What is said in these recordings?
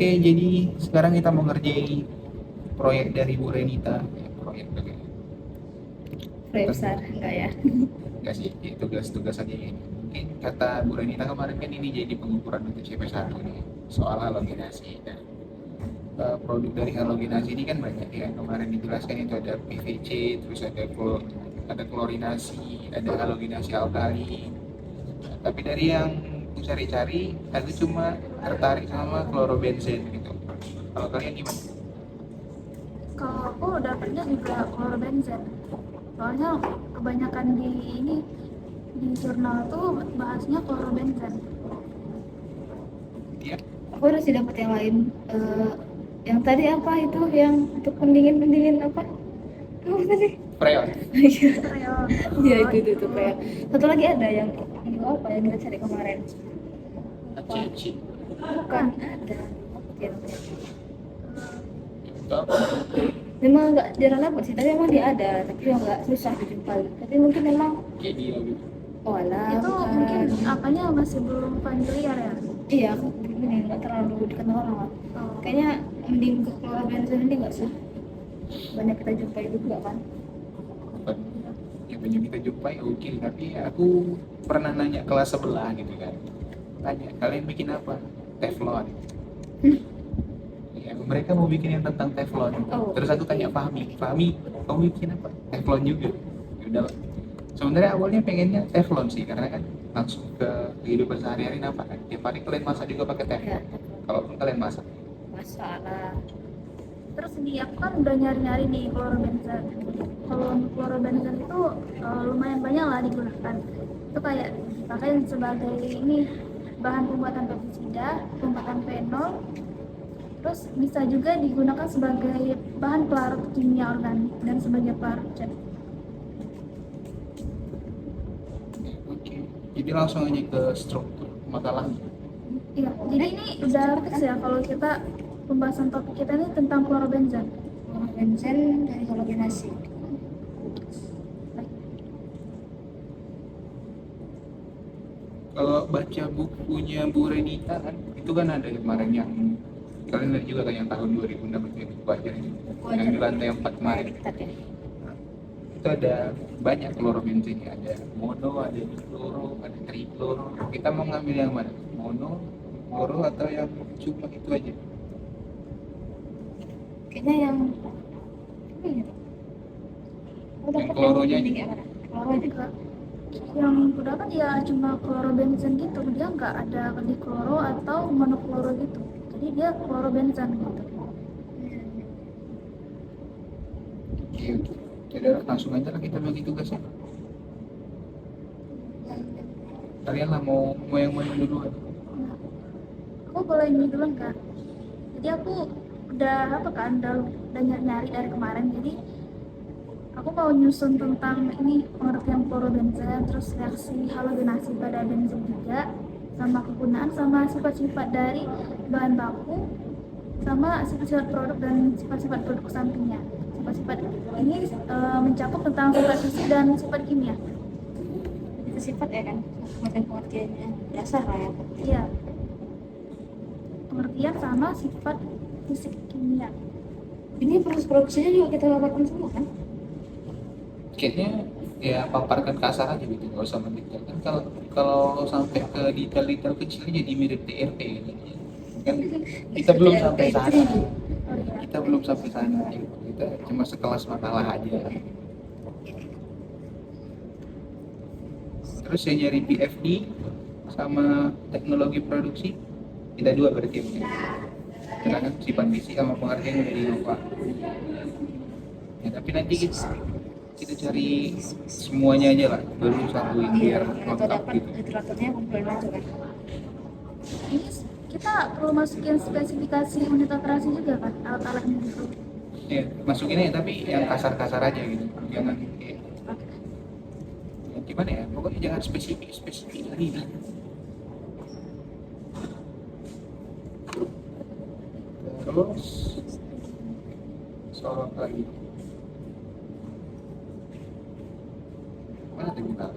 Oke, jadi sekarang kita mau ngerjain proyek dari Bu Renita. Ya, proyek dari Proyek besar enggak ya? enggak sih, ya, tugas-tugas aja ini. Mungkin kata Bu Renita kemarin kan ini jadi pengukuran untuk CP1 nih, soal halogenasi. Dan produk dari halogenasi ini kan banyak ya. Kemarin dijelaskan itu ada PVC, terus ada klorinasi, ada halogenasi alkali. Nah, tapi dari yang aku cari-cari, aku cuma tertarik sama klorobenzen gitu. Kalau kalian gimana? Kalau aku dapetnya juga klorobenzen. Soalnya kebanyakan di jurnal tuh bahasnya klorobenzen. Iya. Aku udah sih dapat yang lain. Yang tadi apa itu yang untuk pendingin apa? Apa tadi? Freon. Iya. Freon. Iya itu kayak. Satu lagi ada yang ini apa yang kita cari kemarin? Apa? Cici. Bukan ada. Apa dia namanya? Itu apa? Memang nggak jarang dapat sih, tapi emang dia ada, tapi yang nggak susah dijumpai. Tapi mungkin memang Kayak dia gitu. oh alah, Itu bukan. mungkin apanya masih belum familiar ya. Iya, ini nggak terlalu dikenal orang lah. Oh. Kayaknya mending ke klorobenzen ini nggak sih? Banyak kita jumpai juga kan. Bukan yang banyak kita jumpai oke, tapi aku pernah nanya kelas sebelah gitu kan. Tanya, kalian bikin apa? Teflon. Ya, mereka mau bikin yang tentang Teflon. Oh. Terus aku tanya Fahmi, kamu bikin apa? Teflon juga. Ya udah lah. Sebenarnya awalnya pengennya Teflon sih, karena kan langsung ke kehidupan sehari-hari apa kan. Tiap hari kalian masak juga pakai Ya, Teflon. Kalaupun kalian masak. masalah. Terus aku kan udah nyari-nyari di klorobenzen. Kalau klorobenzen itu lumayan banyak lah digunakan. Itu kayak dipakai sebagai bahan pembuatan pestisida, pembuatan fenol. Terus bisa juga digunakan sebagai bahan pelarut kimia organik dan sebagai pelarut cat. Oke. Jadi langsung aja ke struktur masalahnya. Iya, jadi ini udah fix ya kalau kita pembahasan topik kita ini tentang klorobenzen. Klorobenzen dari halogenasi. Kalau baca bukunya Bu Renita kan, itu kan ada kemarin yang kalian lihat juga kan yang tahun 2006 itu yang buku ajar ini, yang di lantai 4 kemarin. Diktat ya. Itu ada banyak klorobenzen, ada mono, ada dikloro, ada trikloro. Kita mau ngambil yang mana? Mono, kloro, atau yang cuma itu aja? Kayaknya yang ini. Yang kloronya aja. Kloro juga. Yang udah kan ya cuma klorobenzen gitu, dia nggak ada dikloro atau monokloro gitu. Jadi dia klorobenzen gitu. Oke, oke. Jadi langsung aja lah kita bagi tugasnya. Kalian lah mau yang mana duluan? Nah, aku boleh ini dulu nggak? Jadi aku udah nyari-nyari dari kemarin. Jadi aku mau nyusun tentang pengertian klorobenzen, terus reaksi halogenasi pada benzen juga, sama kegunaan sama sifat-sifat dari bahan baku, sama sifat-sifat produk dan sifat-sifat produk sampingnya. Sifat-sifat ini mencakup tentang sifat fisik dan sifat kimia. Itu sifat ya kan, pengertiannya dasar lah ya. Iya, pengertian sama sifat fisik kimia. Ini proses produksinya juga kita lakukan semua kan? Kayaknya ya paparkan kasar aja gitu, nggak usah mendetail kan. Kalau sampai ke detail-detail kecilnya jadi mirip TRT gitu. Kan kita belum sampai sana, kita belum sampai sana gitu. Kita cuma sekelas makalah aja. Terus yang nyari PFD sama teknologi produksi kita dua berarti ya, karena sifat fisik sama pengertian udah di lupa ya, tapi nanti kita cari semuanya aja lah, baru satuin biar Atau lengkap dapat gitu. literaturnya kumpulin aja kan. Ini kita perlu masukin spesifikasi unit operasi juga kan, alat-alatnya gitu. Ya, masukin aja tapi yang kasar-kasar aja gitu, jangan kayak ya, gimana ya, pokoknya jangan spesifik lagi. Terus soal lagi mana tadi kita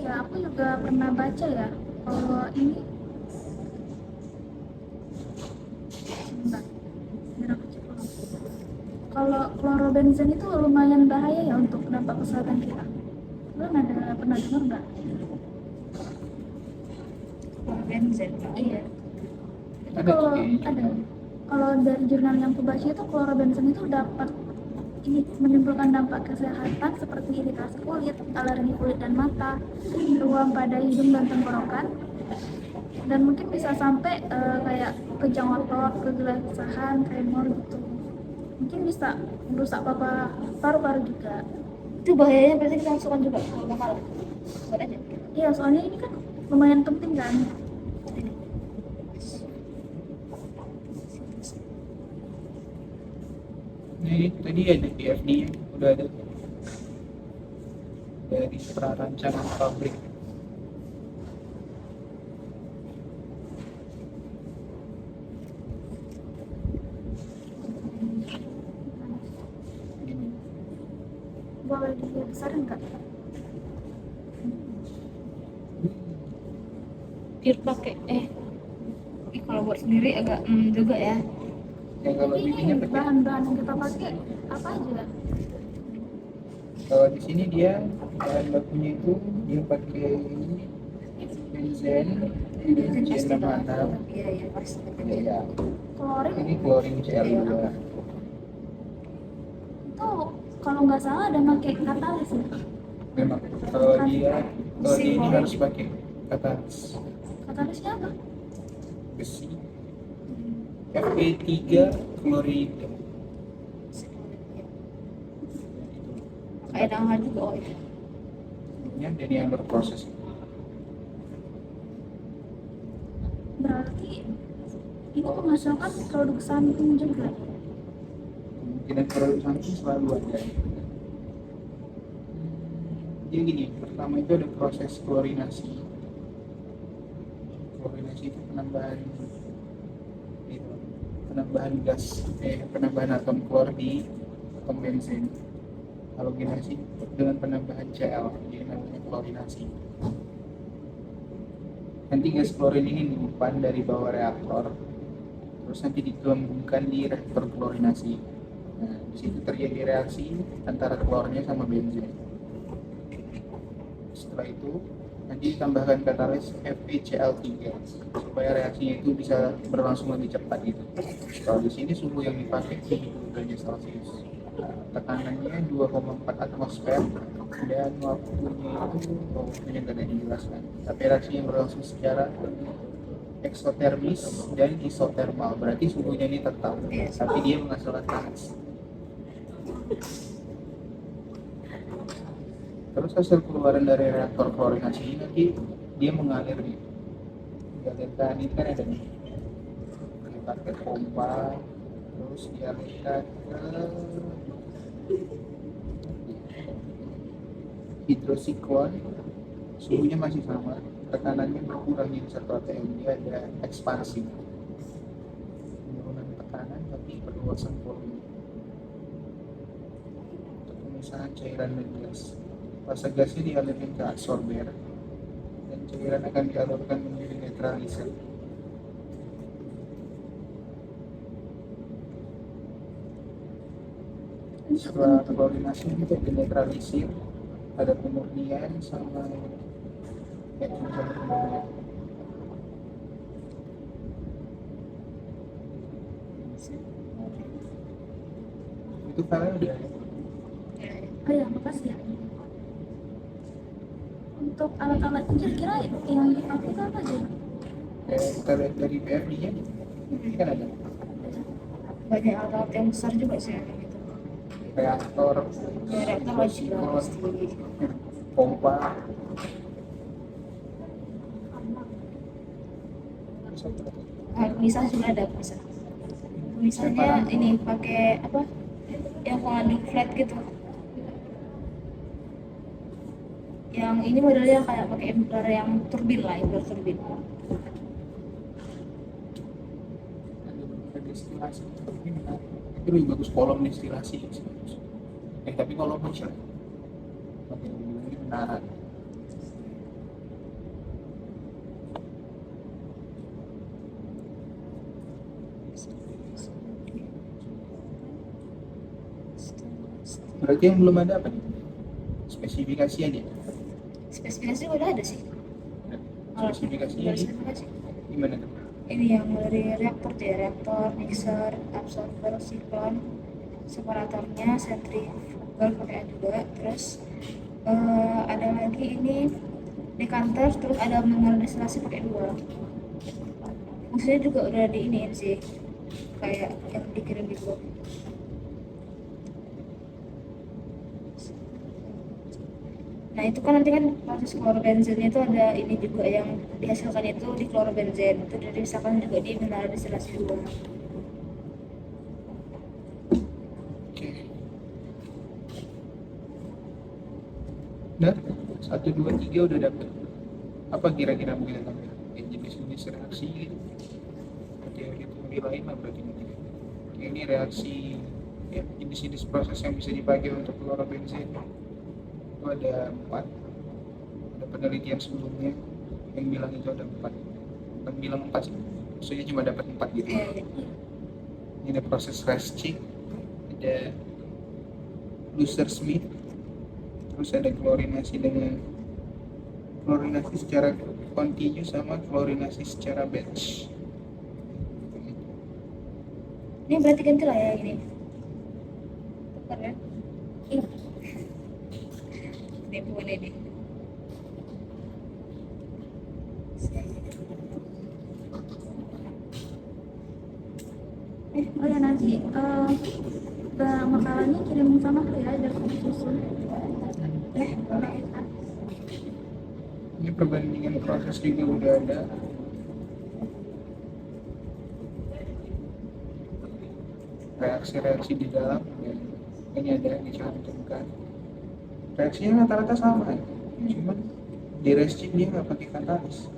Ya aku juga pernah baca ya kalau ini sebentar, biar aku cek dulu. Kalau klorobenzen itu lumayan bahaya ya untuk dampak kesehatan kita. Lu pernah dengar nggak? benzen. Iya. Itu Ada kalau kayaknya. ada, kalau dari jurnal yang aku baca itu klorobenzen itu dapat ini menimbulkan dampak kesehatan seperti iritasi kulit, alergi kulit dan mata, ruam pada hidung dan tenggorokan, dan mungkin bisa sampai kayak kejang otot, kegelisahan, tremor gitu. Mungkin bisa merusak paru-paru juga. Itu bahayanya berarti kelangsungan juga kalau bakal. Buat aja. Iya, soalnya ini kan lumayan penting kan. Ini tadi ada di FDA udah ada dari prarancangan pabrik. Ini. Boleh dibesarin nggak? Pure pakai kalau buat sendiri agak juga ya. Yang kalau di sini Ini pakai, bahan-bahan yang kita pakai apa aja? kalau di sini dia bahan bakunya itu dia pakai benzen, ini C66, Iya iya pasti. ya, Klorin ini klorin Cl2. itu kalau nggak salah ada pakai katalis ya. Memang kalau dia ini harus pakai katalis Katalisnya apa? besi Fe3 klorida. Kayak dangha juga itu. Ini dari yang berproses. Berarti ini menghasilkan produk samping juga. Kemungkinan produk samping selalu ada. Jadi gini, pertama itu ada proses klorinasi. Klorinasi itu penambahan gas, penambahan atom klor di atom bensin. Halogenasi dengan penambahan Cl, jadi namanya klorinasi. Nanti gas klorin ini diumpan dari bawah reaktor, terus nanti digelembungkan di reaktor klorinasi. Nah, di situ terjadi reaksi antara klornya sama benzen. Setelah itu nanti ditambahkan katalis FeCl3 supaya reaksinya itu bisa berlangsung lebih cepat gitu. Kalau di sini suhu yang dipakai 70 derajat Celcius. Nah, tekanannya 2,4 atmosfer dan waktunya nggak ada dijelaskan. Tapi reaksinya berlangsung secara eksotermis dan isotermal, berarti suhunya ini tetap, tapi dia menghasilkan panas. Terus hasil keluaran dari reaktor klorinasi ini nanti dia mengalir nih. Dialirkan ini kan ada nih, dia pakai pompa, terus dialirkan ke hidrosiklon, suhunya masih sama, tekanannya berkurang jadi 1 atm, dia ada ekspansi, penurunan tekanan tapi perluasan volume untuk pemisahan cairan dan gas. Fase gasnya dialirkan ke absorber dan cairan akan dialirkan menjadi netralizer. Setelah klorinasi itu dinetralisir, ada pemurnian sama pemurnian. Itu kalian udah Oh ya, makasih ya. Untuk alat-alat kira-kira yang dipakai itu apa aja? kita lihat dari BFD-nya, ini kan ada Banyak alat-alat yang besar juga sih gitu. reaktor, Ya, reaktor wajib lah pasti. pompa, terus apa lagi? Misal juga ada misal. Misalnya ini pakai apa? Yang mengandung flat gitu. Yang ini modelnya kayak pakai ember yang turbin lah, ember turbin. Ada destilasi, ini menarik. Itu lebih bagus kolom destilasi sih. Tapi kolom mesin, ini menarik. Berarti yang belum ada apa nih? Spesifikasinya dia. Spesifikasi udah ada sih. Spesifikasinya Udah dia spesifikasi. gimana tuh? Ini yang dari reaktor tuh ya, reaktor, mixer, absorber, siklon, separatornya, sentrifugal pakai A juga, terus ada lagi ini dekanter, terus ada manual destilasi pakai 2. Fungsinya juga udah di ini sih, kayak yang dikirim gitu. Nah itu kan nanti kan proses klorobenzennya itu ada ini juga yang dihasilkan itu di klorobenzen itu dipisahkan juga di mineral destilasi 2. Oke. Udah, 1, 2, 3 udah dapet. Apa kira-kira mau kita tambah? Yang jenis-jenis reaksi gitu. Teori-teori lain lah berarti nanti. Ini reaksi ya, jenis-jenis proses yang bisa dipakai untuk klorobenzen itu ada 4. Ada penelitian sebelumnya yang bilang itu ada 4. Bukan bilang 4 sih, maksudnya cuma dapat 4 gitu. Ini ada proses Raschig, ada Loser Smith, terus ada klorinasi secara kontinu sama klorinasi secara batch. Ini berarti ganti lah ya ini. Tukar ya? Iya. Ini bukan ini. Oh ya nanti makalahnya kirim sama aku ya, ada aku susun. Boleh. Ini perbandingan proses juga udah ada. Reaksi-reaksi di dalam dan ini ada dicantumkan. Reaksinya rata-rata sama ya. Cuman di Raschig dia nggak pakai katalis.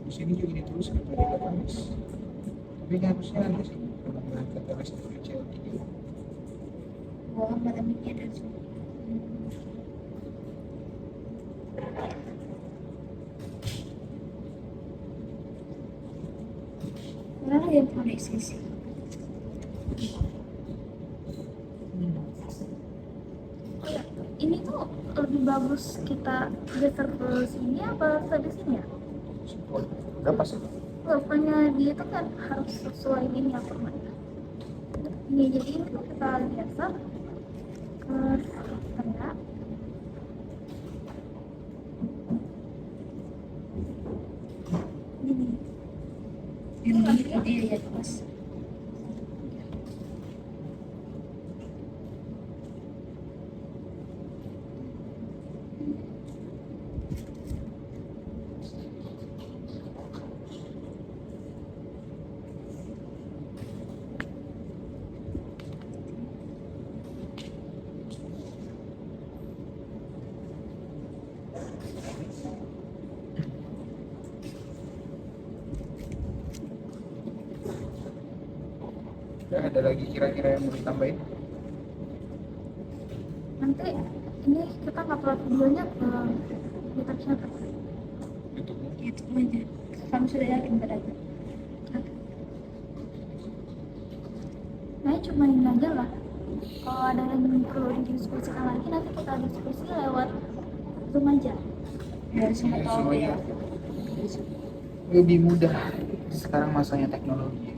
Di sini juga ditulis nggak pakai katalis. Tapi harusnya ada sih penambahan katalis di CL3. Wah, malamnya ada sih. Mana yang paling sisi? Oh ya, ini tuh lebih bagus kita geser ke sini apa ke sini ya? Berapa sih? Pokoknya dia tuh kan harus sesuai ini ya formatnya. Ini jadi ini tuh kita geser ke tengah. Ini. Ini ya mas. Udah ada lagi kira-kira yang mau ditambahin? Nanti ini kita upload videonya ke YouTube channel. YouTube. Itu aja. Kamu sudah yakin padanya? Nah cuma ini aja lah. Kalau ada yang perlu didiskusikan lagi nanti kita diskusi lewat Zoom aja. Ya semua tahu ya. Lebih mudah sekarang masanya teknologi.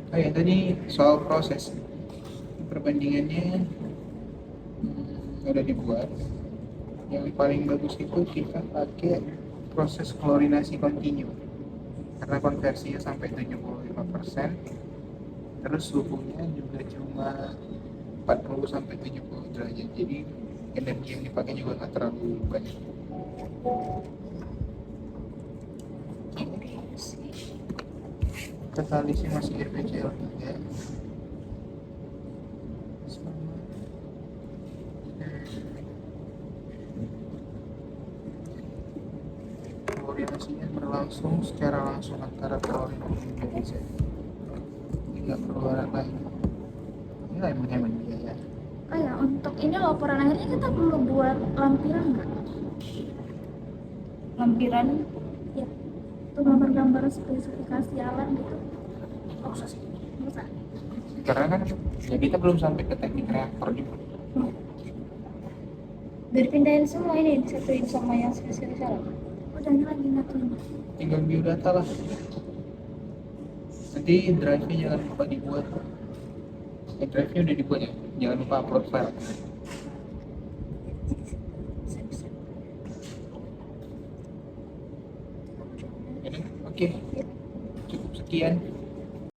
Oh ya, tadi soal proses perbandingannya udah dibuat. Yang paling bagus itu kita pakai proses klorinasi kontinu karena konversinya sampai 75%, terus suhunya juga cuma 40 sampai 70 derajat, jadi energi yang dipakai juga nggak terlalu banyak. Katalisnya masih RPCl3 klorinasinya berlangsung secara langsung antara klorin dan BZ, tidak perlu alat lain. Ini lah yang menghemat biaya. Oh ya, untuk ini laporan akhirnya kita perlu buat lampiran nggak? Lampiran Ya, butuh gambar-gambar spesifikasi alat gitu? Nggak usah sih. Nggak usah. Karena kan ya kita belum sampai ke teknik reaktor juga. Udah dipindahin semua ini, disatuin sama yang spesialis alat. Udah ini lagi ngatuin. Tinggal biodata lah. Nanti drive-nya jangan lupa dibuat. Drive-nya udah dibuat ya, jangan lupa upload file. Oke, cukup sekian.